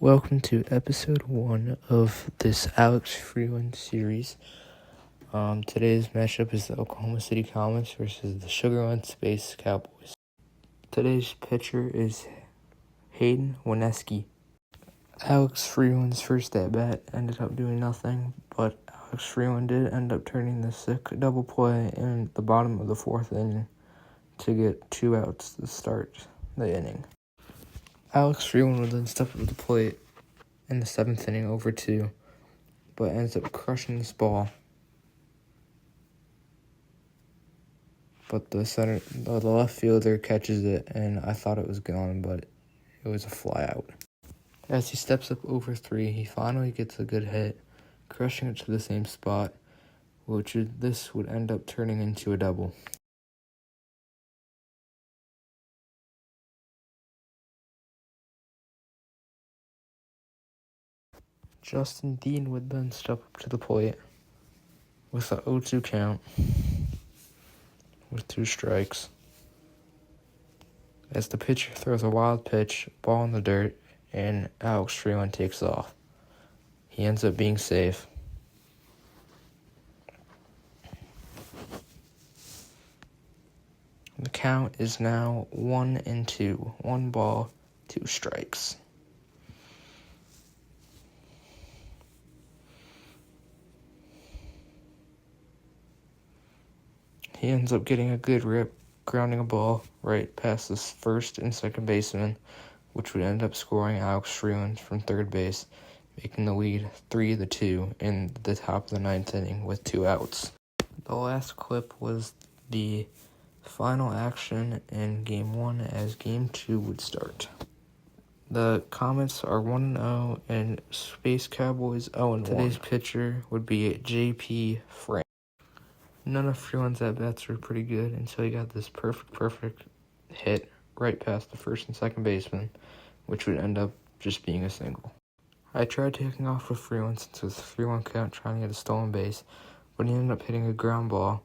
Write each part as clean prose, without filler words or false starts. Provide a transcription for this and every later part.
Welcome to episode 1 of this Alex Freeland series. Today's matchup is the Oklahoma City Cowboys versus the Sugarland Space Cowboys. Today's pitcher is Hayden Wineski. Alex Freeland's first at-bat ended up doing nothing, but Alex Freeland did end up turning the sick double play in the bottom of the 4th inning to get 2 outs to start the inning. Alex Freeland would then step up to the plate in the 7th inning over 2, but ends up crushing this ball. But the left fielder catches it, and I thought it was gone, but it was a fly out. As he steps up over 3, he finally gets a good hit, crushing it to the same spot, this would end up turning into a double. Justin Dean would then step up to the plate with a 0-2 count with 2 strikes. As the pitcher throws a wild pitch, ball in the dirt, and Alex Freeland takes off. He ends up being safe. The count is now 1-2. 1 ball, 2 strikes. He ends up getting a good rip, grounding a ball right past the first and second baseman, which would end up scoring Alex Freeland from third base, making the lead 3-2 in the top of the 9th inning with 2 outs. The last clip was the final action in Game 1 as Game 2 would start. The Comets are 1-0 and Space Cowboys 0-1. Today's pitcher would be J.P. Frank. None of Freeland's at-bats were pretty good until he got this perfect hit right past the first and second baseman, which would end up just being a single. I tried taking off with Freeland since it was a 3-1 count trying to get a stolen base, but he ended up hitting a ground ball,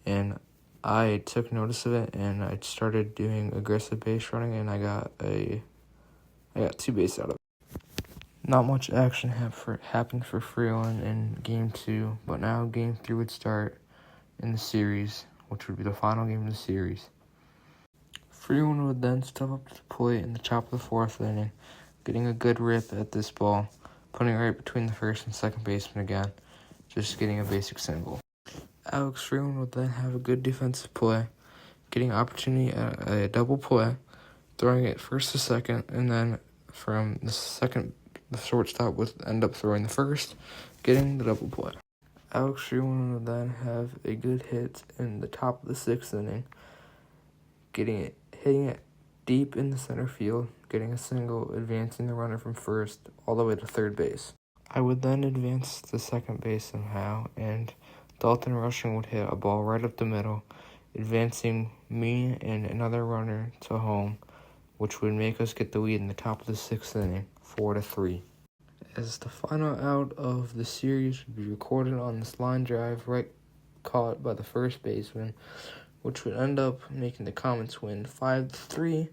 and I took notice of it, and I started doing aggressive base running, and I got 2 bases out of it. Not much action happened for Freeland in Game 2, but now Game 3 would start in the series, which would be the final game of the series. Freeland would then step up to the plate in the top of the 4th inning, getting a good rip at this ball, putting it right between the first and second baseman again, just getting a basic single. Alex Freeland would then have a good defensive play, getting opportunity at a double play, throwing it first to second, and then from the second, the shortstop would end up throwing the first, getting the double play. Alex Freeland would then have a good hit in the top of the 6th inning, hitting it deep in the center field, getting a single, advancing the runner from first all the way to third base. I would then advance to second base somehow, and Dalton Rushing would hit a ball right up the middle, advancing me and another runner to home, which would make us get the lead in the top of the 6th inning, 4-3. As the final out of the series would be recorded on this line drive right caught by the first baseman, which would end up making the Comets win 5-3